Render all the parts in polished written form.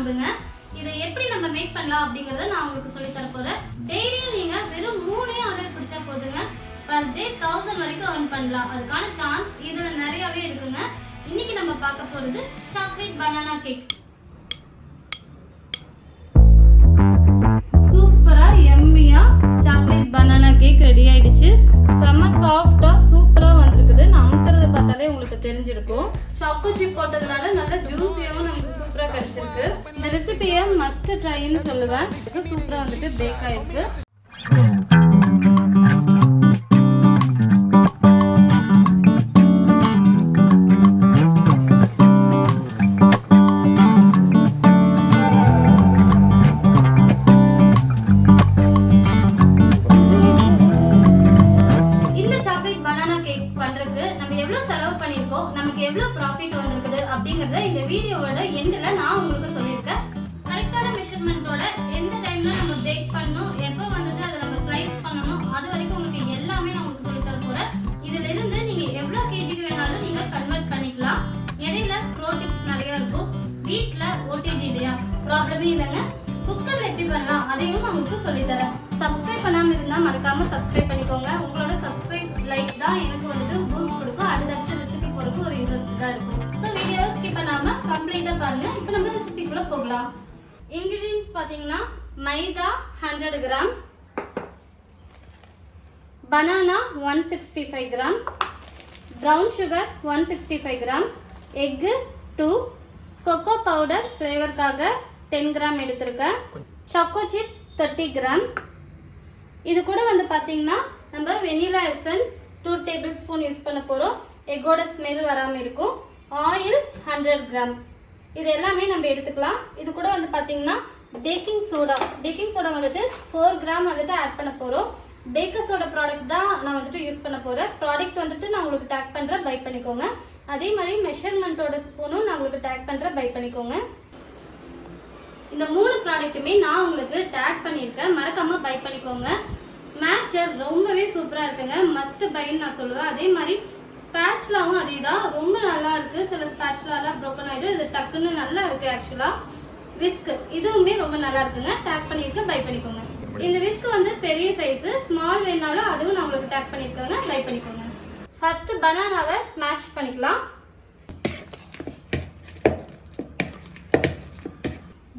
சொல்லுங்க. இதை எப்படி நம்ம மேக் பண்ணலாம் அப்படிங்கறத நான் உங்களுக்கு சொல்லி தர போறேன். டெய்லியும் நீங்க வெறும் 3 ஆர்டர் பிடிச்சா போதுங்க. per day 1000 வரைக்கும் earn பண்ணலாம். அதுக்கான சான்ஸ் இதுல நிறையவே இருக்குங்க. இன்னைக்கு நம்ம பார்க்க போறது சாக்லேட் பனானா கேக். சூப்பரா எம்மியா சாக்லேட் பனானா கேக் ரெடி ஆயிடுச்சு. செம சாஃப்ட்டா சூப்பரா வந்திருக்குது. நான் அமுத்துறத பார்த்தாலே உங்களுக்கு தெரிஞ்சிருக்கும். சாக்கோ சிப் போட்டதுனால நல்ல ஜூஸியாவும் நமக்கு சூப்பரா கிடைச்சிருக்கு. இந்த ரெசிபியை மஸ்ட் ட்ரைன்னு சொல்லுவேன். சூப்பரா வந்துட்டு பேக் ஆயிருக்கு. நமக்கு எவ்வளவு ப்ராஃபிட் வந்திருக்குது அப்படிங்கறத இந்த வீடியோவோட எண்ட்ல நான் உங்களுக்கு சொல்லியிருக்கேன். கரெக்டான மெஷர்மென்ட்டோட எந்த டைம்ல நம்ம பேக் பண்ணனும், எப்போ வந்துட்டு அதை நம்ம ஸ்லைஸ் பண்ணனும், அது வரைக்கும் உங்களுக்கு எல்லாமே நான் உங்களுக்கு சொல்லி தர போறேன். இதுல இருந்து நீங்க எவ்வளவு கேஜிக்கு வேணாலும் நீங்க கன்வெர்ட் பண்ணிக்கலாம். இடையில ப்ரோ டிப்ஸ் நிறைய இருக்கும். வீட்ல ஓடிஜி இல்லையா, ப்ராப்ளமே இல்லைங்க. குக்கர்ல எப்படி பண்ணலாம் அதையும் நான் உங்களுக்கு சொல்லி தரேன். சப்ஸ்கிரைப் பண்ணாம இருந்தா மறக்காம சப்ஸ்கிரைப் பண்ணிக்கோங்க. உங்களோட சப்ஸ்கிரைப் லைக் தான் எனக்கு வந்துட்டு பூஸ்ட் கொடுக்கும். அடுத்தடுத்த ரெசிபி போறதுக்கு ஒரு இன்ட்ரெஸ்ட் தான் இருக்கும். ஸோ வீடியோ ஸ்கிப் பண்ணாம கம்ப்ளீட்டா பாருங்க. இப்போ நம்ம ரெசிபிக்குள்ள போகலாம். இன்கிரிடியன்ட்ஸ் பாத்தீங்கன்னா maida 100 gram, banana 165 gram, brown sugar 165 gram, egg 2, cocoa powder ஃப்ளேவருக்காக 10 கிராம் எடுத்திருக்கேன், சாக்கோ சிப் 30 கிராம். இது கூட வந்து பார்த்தீங்கன்னா நம்ம vanilla essence 2 table spoon use பண்ண போகிறோம். எக்கோட ஸ்மெல் வராமல் இருக்கும். Oil 100 gram. இது எல்லாமே நம்ம எடுத்துக்கலாம். இது கூட வந்து பார்த்தீங்கன்னா பேக்கிங் சோடா வந்துட்டு 4 கிராம் வந்துட்டு ஆட் பண்ண போகிறோம். பேக்கர் சோடா ப்ராடக்ட் தான் நான் வந்துட்டு யூஸ் பண்ண போகிறேன். ப்ராடக்ட் வந்துட்டு நான் உங்களுக்கு டேக் பண்ணுறேன், பை பண்ணிக்கோங்க. அதே மாதிரி மெஷர்மெண்ட்டோட ஸ்பூனும் நான் உங்களுக்கு டேக் பண்ணுறேன், பை பண்ணிக்கோங்க. இந்த 3 ப்ராடக்ட்டுமே நான் உங்களுக்கு டேக் பண்ணியிருக்கேன், மறக்காம பை பண்ணிக்கோங்க. ஸ்மாஷர் ரொம்பவே சூப்பராக இருக்குங்க, மஸ்ட் பைன்னு நான் சொல்லுவேன். அதே மாதிரி ஸ்பேட்ச்லாவும் அதே தான், ரொம்ப நல்லா இருக்குது. சில ஸ்பேட்ச்லாலாம் ப்ரோக்கன் ஆகிடும், இது டக்குன்னு நல்லா இருக்குது. ஆக்சுவலாக விஸ்க் இதுவுமே ரொம்ப நல்லா இருக்குங்க, டேக் பண்ணியிருக்கேன், பை பண்ணிக்கோங்க. இந்த விஸ்க் வந்து பெரிய சைஸு, ஸ்மால் வேணாலும் அதுவும் நான் உங்களுக்கு டேக் பண்ணியிருக்கேங்க, பை பண்ணிக்கோங்க. ஃபர்ஸ்ட் பனானாவை ஸ்மாஷ் பண்ணிக்கலாம்.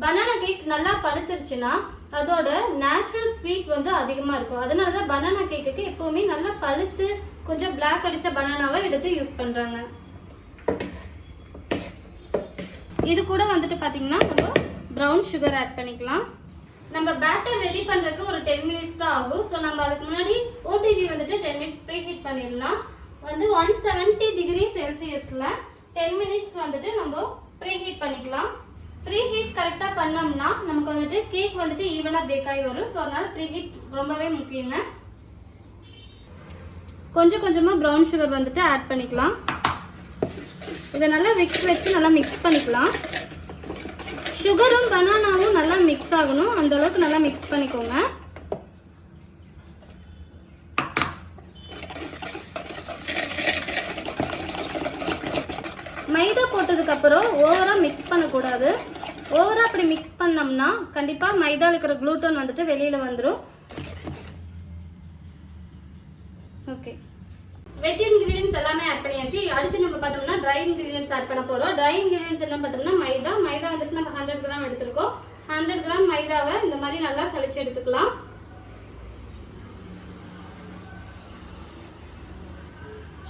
பனானா கேக் நல்லா பழுத்துருச்சுன்னா அதோட நேச்சுரல் ஸ்வீட் வந்து அதிகமாக இருக்கும். அதனால தான் பனானா கேக்குக்கு எப்போவுமே நல்லா பழுத்து கொஞ்சம் பிளாக் அடித்த பனானாவை எடுத்து யூஸ் பண்ணுறாங்க. இது கூட வந்துட்டு பார்த்தீங்கன்னா நம்ம ப்ரௌன் சுகர் ஆட் பண்ணிக்கலாம். நம்ம பேட்டர் ரெடி பண்ணுறதுக்கு ஒரு 10 மினிட்ஸ் தான் ஆகும். ஸோ நம்ம அதுக்கு முன்னாடி ஓடிஜி வந்துட்டு 10 மினிட்ஸ் ப்ரீ ஹீட் பண்ணிடலாம். வந்து 170 டிகிரி செல்சியஸில் 10 மினிட்ஸ் வந்துட்டு நம்ம ப்ரீ ஹீட் பண்ணிக்கலாம். ப்ரீ ஹீட் கரெக்டாக பண்ணோம்னா நமக்கு வந்துட்டு கேக் வந்துட்டு ஈவனாக பேக் ஆகி வரும். ஸோ அதனால ப்ரீ ஹீட் ரொம்பவே முக்கியங்க. கொஞ்சம் கொஞ்சமாக ப்ரௌன் சுகர் வந்துட்டு ஆட் பண்ணிக்கலாம். இதை நல்லா விக்ஸ் வச்சு நல்லா மிக்ஸ் பண்ணிக்கலாம். சுகரும் பனானாவும் நல்லா மிக்ஸ் ஆகணும், அந்த அளவுக்கு நல்லா மிக்ஸ் பண்ணிக்கோங்க. மைதா போட்டதுக்கப்புறம் ஓவராக மிக்ஸ் பண்ணக்கூடாது. ஓவராக அப்படி மிக்ஸ் பண்ணோம்னா கண்டிப்பாக மைதாவில் இருக்கிற குளூட்டன் வந்துட்டு வெளியில் வந்துடும். ஓகே, வெட் இன்கிரீடியன்ஸ் எல்லாமே ஆட் பண்ணியாச்சு. அடுத்து நம்ம பார்த்தோம்னா ட்ரை இன்கிரீடியன்ஸ் ஆட் பண்ண போகிறோம். ட்ரை இன்கிரீடியன்ஸ் என்ன பார்த்தோம்னா மைதா வந்துட்டு நம்ம 100 கிராம் எடுத்துருக்கோம். 100 கிராம் மைதாவை இந்த மாதிரி நல்லா சளிச்சு எடுத்துக்கலாம்.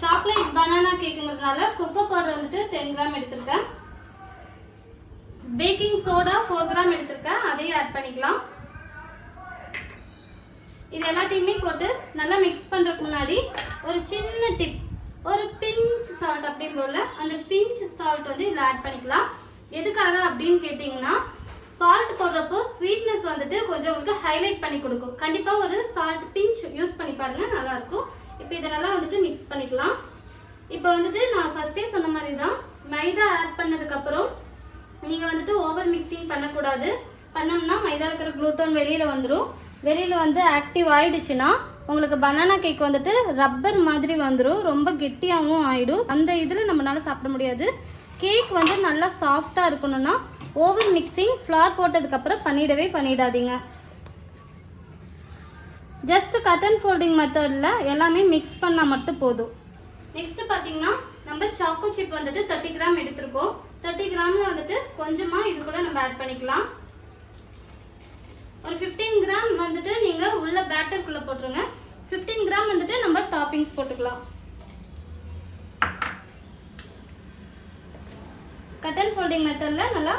சாக்லேட் பனானா கேக்குங்கிறதுனால கொக்கோ பவுடர் வந்துட்டு 10 கிராம் எடுத்திருக்கேன். பேக்கிங் சோடா 4 கிராம் எடுத்திருக்கேன், அதையும் ஆட் பண்ணிக்கலாம். இது எல்லாத்தையுமே போட்டு நல்லா மிக்ஸ் பண்ணுறதுக்கு முன்னாடி ஒரு சின்ன டிப், ஒரு பிஞ்ச் சால்ட் அப்படின்னு போல அந்த பிஞ்ச் சால்ட் வந்து இதில் ஆட் பண்ணிக்கலாம். எதுக்காக அப்படின்னு கேட்டிங்கன்னா சால்ட் போடுறப்போ ஸ்வீட்னஸ் வந்துட்டு கொஞ்சம் உங்களுக்கு ஹைலைட் பண்ணி கொடுக்கும். கண்டிப்பாக ஒரு சால்ட் பிஞ்ச் யூஸ் பண்ணி பாருங்க, நல்லாயிருக்கும். இப்போ இதை நல்லா வந்துட்டு மிக்ஸ் பண்ணிக்கலாம். இப்போ வந்துட்டு நான் ஃபர்ஸ்டே சொன்ன மாதிரி தான் மைதா ஆட் பண்ணதுக்கப்புறம் நீங்கள் வந்துட்டு ஓவர் மிக்சிங் பண்ணக்கூடாது. பண்ணோம்னா மைதா இருக்கிற குளூட்டன் வெளியில் வந்துடும். வெளியில் வந்து ஆக்டிவ் ஆகிடுச்சுன்னா உங்களுக்கு பனானா கேக் வந்துட்டு ரப்பர் மாதிரி வந்துடும், ரொம்ப கெட்டியாகவும் ஆகிடும். அந்த இதில் நம்மளால சாப்பிட முடியாது. கேக் வந்து நல்லா சாஃப்டாக இருக்கணும்னா ஓவர் மிக்சிங் ஃப்ளார் போட்டதுக்கப்புறம் பண்ணிடாதீங்க. ஜஸ்ட் கட் அண்ட் ஃபோல்டிங் மெத்தடில் எல்லாமே மிக்ஸ் பண்ணால் மட்டும் போதும். நெக்ஸ்ட்டு பார்த்தீங்கன்னா நம்ம சாக்கோ சிப் வந்துட்டு 30 கிராம் எடுத்திருக்கோம். 30 கிராமில் வந்துட்டு கொஞ்சமாக இது கூட நம்ம ஆட் பண்ணிக்கலாம். ஒரு 15 கிராம் வந்துட்டு நீங்கள் உள்ள பேட்டருக்குள்ளே போட்டுருங்க. 15 கிராம் வந்துட்டு நம்ம டாப்பிங்ஸ் போட்டுக்கலாம். கட் அண்ட் ஃபோல்டிங் மெத்தடில் நல்லா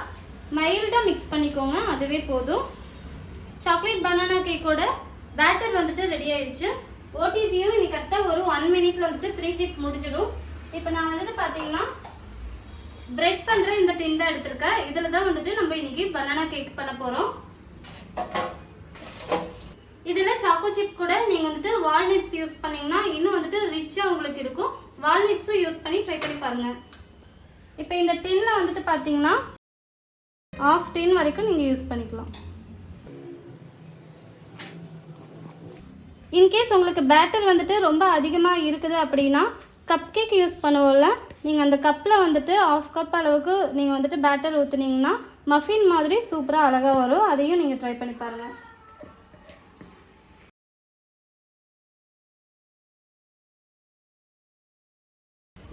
மைல்டாக மிக்ஸ் பண்ணிக்கோங்க, அதுவே போதும். சாக்லேட் பனானா கேக்கோட பேட்டர் வந்துட்டு ரெடி ஆயிடுச்சு. ஓடிஜியும் இன்னைக்கு கரெக்டாக ஒரு 1 மினிட்ல வந்துட்டு ப்ரீ ஹீட் முடிஞ்சிடும். இப்போ நான் வந்துட்டு பார்த்தீங்கன்னா பிரெட் பண்ணுற இந்த டின் தான் எடுத்திருக்கேன். இதில் தான் வந்துட்டு நம்ம இன்னைக்கு பனானா கேக் பண்ண போகிறோம். இதில் சாக்கோ சிப் கூட நீங்கள் வந்துட்டு வால்நட்ஸ் யூஸ் பண்ணிங்கன்னா இன்னும் வந்துட்டு ரிச்சாக உங்களுக்கு இருக்கும். வால்நட்ஸும் யூஸ் பண்ணி ட்ரை பண்ணி பாருங்கள். இப்போ இந்த டின்னில் வந்துட்டு பார்த்தீங்கன்னா 1/2 டின் வரைக்கும் நீங்கள் யூஸ் பண்ணிக்கலாம். இன்கேஸ் உங்களுக்கு பேட்டர் வந்துட்டு ரொம்ப அதிகமாக இருக்குது அப்படின்னா கப் கேக் யூஸ் பண்ணுவோம்ல, நீங்கள் அந்த கப்பில் வந்துட்டு 1/2 கப் அளவுக்கு நீங்கள் வந்துட்டு பேட்டர் ஊற்றுனீங்கன்னா மஃபின் மாதிரி சூப்பராக அழகாக வரும். அதையும் நீங்கள் ட்ரை பண்ணி பாருங்கள்.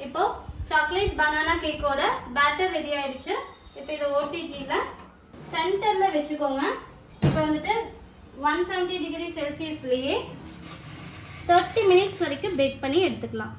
இப்போ சாக்லேட் பனானா கேக்கோட பேட்டர் ரெடி ஆயிடுச்சு. இப்போ இதை ஓடிஜியில் சென்டரில் வச்சுக்கோங்க. இப்போ வந்துட்டு 170 டிகிரி செல்சியஸ்லேயே 30 மினிட்ஸ் வரைக்கும் பேக் பண்ணி எடுத்துக்கலாம்.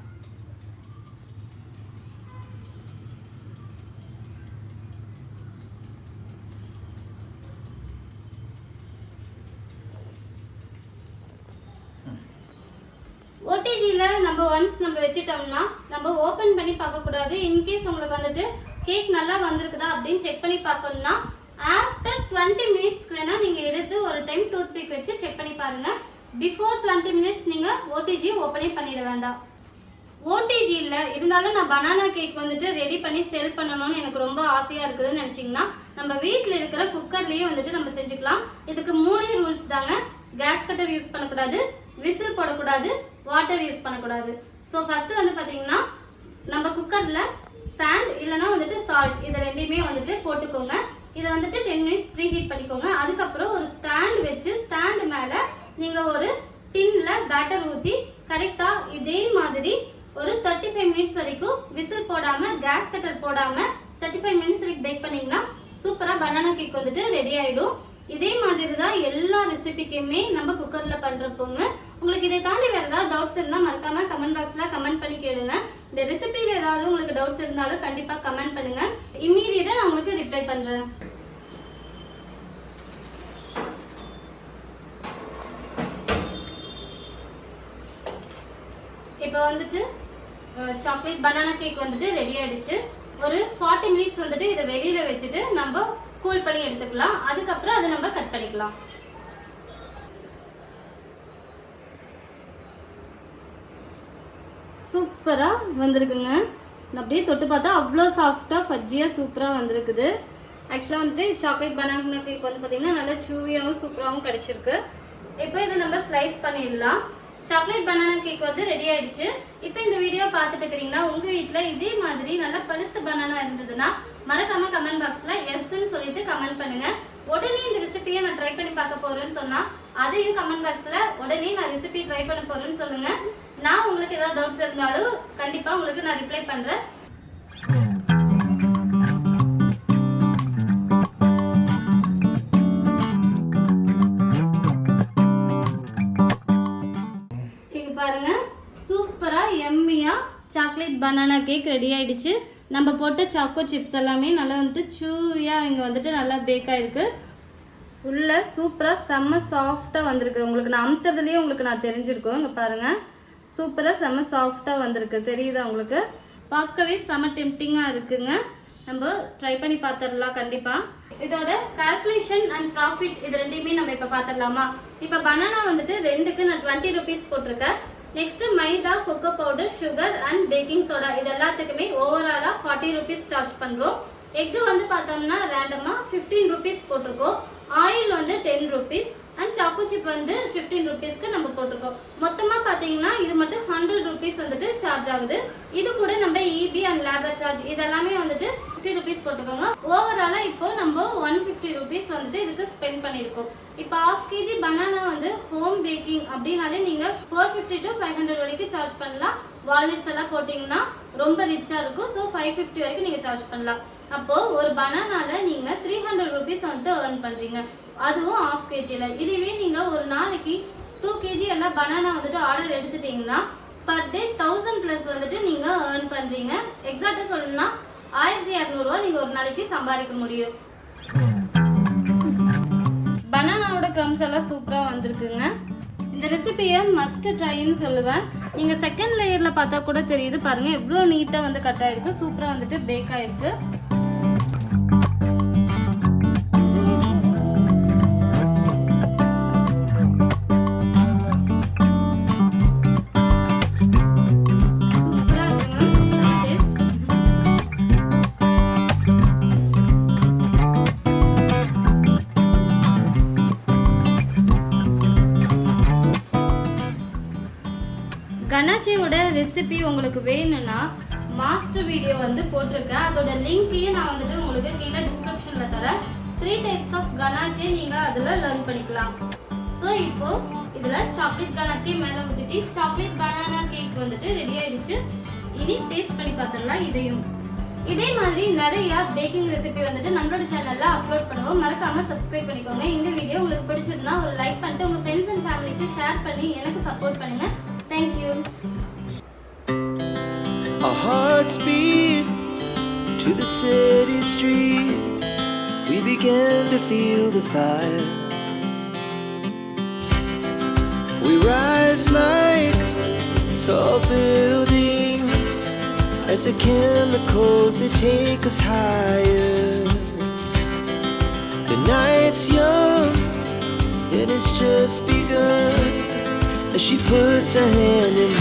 ஓடிஜியில் நம்ம ஒன்ஸ் நம்ம வச்சுட்டோம்னா நம்ம ஓப்பன் பண்ணி பார்க்கக்கூடாது. இன்கேஸ் உங்களுக்கு வந்துட்டு கேக் நல்லா வந்திருக்குதா அப்படின்னு செக் பண்ணி பார்க்கணும்னா ஆஃப்டர் 20 மினிட்ஸ்க்கு வேணால் நீங்கள் எடுத்து ஒரு டைம் டூத் பிக் வச்சு செக் பண்ணி பாருங்கள். பிஃபோர் 20 மினிட்ஸ் நீங்கள் ஓடிஜி ஓப்பனே பண்ணிட வேண்டாம். ஓடிஜி இல்லை இருந்தாலும் நான் பனானா கேக் வந்துட்டு ரெடி பண்ணி செல் பண்ணணும்னு எனக்கு ரொம்ப ஆசையாக இருக்குதுன்னு நினச்சிங்கன்னா நம்ம வீட்டில் இருக்கிற குக்கர்லேயே வந்துட்டு நம்ம செஞ்சுக்கலாம். இதுக்கு 3 ரூல்ஸ் தாங்க. கேஸ் கட்டர் யூஸ் பண்ணக்கூடாது, விசில் போடக்கூடாது, வாட்டர் யூஸ் பண்ணக்கூடாது. ஸோ ஃபஸ்ட்டு வந்து பார்த்தீங்கன்னா நம்ம குக்கரில் சாண்ட் இல்லைனா வந்துட்டு சால்ட் இது ரெண்டையுமே வந்துட்டு போட்டுக்கோங்க. இதை வந்துட்டு 10 மினிட்ஸ் ப்ரீ ஹீட் பண்ணிக்கோங்க. அதுக்கப்புறம் ஒரு ஸ்டாண்ட் வச்சு ஸ்டாண்டு மேலே நீங்கள் ஒரு டின்னில் பேட்டர் ஊற்றி கரெக்டாக இதே மாதிரி ஒரு 35 மினிட்ஸ் வரைக்கும் விசில் போடாமல் கேஸ் கட்டர் போடாமல் 35 மினிட்ஸ் வரைக்கும் பேக் பண்ணிங்கன்னா சூப்பராக பனானா கேக் வந்துட்டு ரெடி ஆகிடும். இதே மாதிரி தான் எல்லா ரெசிபிக்குமே நம்ம குக்கரில் பண்ணுறப்போங்க. உங்களுக்கு இதை தாண்டி வேறு ஏதாவது டவுட்ஸ் இருந்தால் மறக்காமல் கமெண்ட் பாக்ஸில் கமெண்ட் பண்ணி கேளுங்க. இந்த ரெசிபியில் ஏதாவது உங்களுக்கு டவுட்ஸ் இருந்தாலும் கண்டிப்பாக கமெண்ட் பண்ணுங்கள். இம்மீடியட்டாக நான் உங்களுக்கு ரிப்ளை பண்ணுறேன். இப்போ வந்துட்டு சாக்லேட் பனானா கேக் வந்துட்டு ரெடி ஆயிடுச்சு. ஒரு 40 மினிட்ஸ் வந்துட்டு இதை வெளியில் வச்சுட்டு நம்ம கூல் பண்ணி எடுத்துக்கலாம். அதுக்கப்புறம் அதை நம்ம கட் பண்ணிக்கலாம். சூப்பராக வந்திருக்குங்க. அப்படியே தொட்டு பார்த்தா அவ்வளோ சாஃப்டாக ஃபஜ்ஜியாக சூப்பராக வந்திருக்குது. ஆக்சுவலாக வந்துட்டு சாக்லேட் பனானா கேக் வந்து பார்த்திங்கன்னா நல்லா சூவியாகவும் சூப்பராகவும் கிடச்சிருக்கு. இப்போ இதை நம்ம ஸ்லைஸ் பண்ணிடலாம். சாக்லேட் பனானா கேக் வந்து ரெடி ஆயிடுச்சு. இப்போ இந்த வீடியோ பார்த்துட்டு இருக்கிறீங்கன்னா உங்கள் வீட்டில் இதே மாதிரி நல்லா பழுத்த பனானா இருந்ததுன்னா மறக்காமல் கமெண்ட் பாக்ஸில் எஸ்ன்னு சொல்லிட்டு கமெண்ட் பண்ணுங்கள். உடனே இந்த ரெசிபியை நான் ட்ரை பண்ணி பார்க்க போகிறேன்னு சொன்னால் அதையும் கமெண்ட் பாக்ஸில் உடனே நான் ரெசிபி ட்ரை பண்ண போகிறேன்னு சொல்லுங்கள். நான் உங்களுக்கு ஏதாவது டவுட்ஸ் இருந்தாலும் கண்டிப்பாக உங்களுக்கு நான் ரிப்ளை பண்ணுறேன். இங்கே பாருங்கள் சூப்பராக எம்மியாக சாக்லேட் பனானா கேக் ரெடி ஆகிடுச்சு. நம்ம போட்ட சாக்கோ சிப்ஸ் எல்லாமே நல்லா வந்துட்டு சூவியாக இங்கே வந்துட்டு நல்லா பேக் ஆகிருக்கு. உள்ளே சூப்பராக செம்ம சாஃப்டாக வந்திருக்கு. உங்களுக்கு நான் அமுத்துறதுலேயே உங்களுக்கு நான் தெரிஞ்சிருக்கோம். இங்கே பாருங்கள் சூப்பராக செம்ம சாஃப்டாக வந்திருக்கு. தெரியுதா உங்களுக்கு? பார்க்கவே செம்ம டெம்ப்டிங்காக இருக்குங்க. நம்ம ட்ரை பண்ணி பார்த்துடலாம் கண்டிப்பாக. இதோட கால்குலேஷன் அண்ட் ப்ராஃபிட் இது ரெண்டையுமே நம்ம இப்போ பார்த்துடலாமா? இப்போ பனானா வந்துட்டு 2க்கு நான் 20 ருபீஸ் போட்டிருக்கேன். Next maida, cocoa powder, sugar and baking soda இது எல்லாத்துக்குமே ஓவராலாக 40 ருபீஸ் சார்ஜ் பண்ணுறோம். எக்கு வந்து பார்த்தோம்னா ரேண்டமாக 15 ருபீஸ் போட்டிருக்கோம். ஆயில் வந்து 10 rupees and choco chip membership வந்து 15 rupeesக்கு நம்ம போட்டிருக்கோம். மொத்தமா பாத்தீங்கன்னா இது மட்டும் 100 rupees வந்துட்டு சார்ஜ் ஆகுது. இது கூட நம்ம EB அண்ட் லேபர் சார்ஜ் இதெல்லாமே வந்துட்டு 50 rupees போட்டுக்கோங்க. ஓவராலா இப்போ நம்ம 150 rupees வந்துட்டு இதுக்கு ஸ்பெண்ட் பண்ணியிருக்கோம். இப்போ 1/2 kg பனானா வந்து ஹோம் பேக்கிங் அப்படின்னாலே நீங்க 450 to 500 வரைக்கும் சார்ஜ் பண்ணலாம். வால்நட்ஸ் எல்லாம் போட்டிங்கன்னா ரொம்ப ரிச்சா இருக்கும். ஸோ 550 வரைக்கும் நீங்க சார்ஜ் பண்ணலாம். அப்போ ஒரு பனானால நீங்க 300 rupees வந்துட்டு earn பண்றீங்க. அதுவும் 1/2 kgல. இதுவே நீங்க ஒரு நாளைக்கு 2 kg எல்லாம் பனானா வந்துட்டு ஆர்டர் எடுத்துட்டீங்கன்னா per day 1000 plus வந்துட்டு நீங்க earn பண்றீங்க. எக்ஸாக்ட்டா சொல்லணும்னா 1200 ரூபாய் நீங்க ஒரு நாளைக்கு சம்பாதிக்க முடியும். பனானாவோட க்ரம்ஸ் எல்லாம் சூப்பரா வந்திருக்குங்க. இந்த ரெசிபியை மஸ்ட் ட்ரைன்னு சொல்லுவேன். நீங்க செகண்ட் லேயர்ல பார்த்தா கூட தெரியுது பாருங்க எவ்வளோ நீட்டா வந்து கட் ஆயிருக்கு. சூப்பரா வந்துட்டு பேக் ஆயிருக்கு. கனாச்சியோட ரெசிபி உங்களுக்கு வேணும்னா மாஸ்டர் வீடியோ வந்து போட்டிருக்கேன். அதோட லிங்க்கையும் நான் வந்துட்டு உங்களுக்கு கீழே டிஸ்கிரிப்ஷன்ல தரேன். 3 types ஆஃப் கனாச்சி நீங்க அதுல லேர்ன் பண்ணிக்கலாம். ஸோ இப்போ இதுல சாக்லேட் கனாச்சி மேலே ஊற்றிட்டு சாக்லேட் பனானா கேக் வந்துட்டு ரெடி ஆயிடுச்சு. இனி டேஸ்ட் பண்ணி பார்த்துடலாம் இதையும். இதே மாதிரி நிறைய பேக்கிங் ரெசிபி வந்துட்டு நம்மளோட சேனல்ல அப்லோட் பண்ணுவோம். மறக்காம சப்ஸ்கிரைப் பண்ணிக்கோங்க. இந்த வீடியோ உங்களுக்கு பிடிச்சிருந்தா ஒரு லைக் பண்ணிட்டு உங்க ஃப்ரெண்ட்ஸ் அண்ட் ஃபேமிலிக்கு ஷேர் பண்ணி எனக்கு சப்போர்ட் பண்ணுங்க. Thank you. Our hearts beat to the city streets. We began to feel the fire. We rise like tall buildings as the chemicals they take us higher. The night's young and it's just begun as she puts her hand in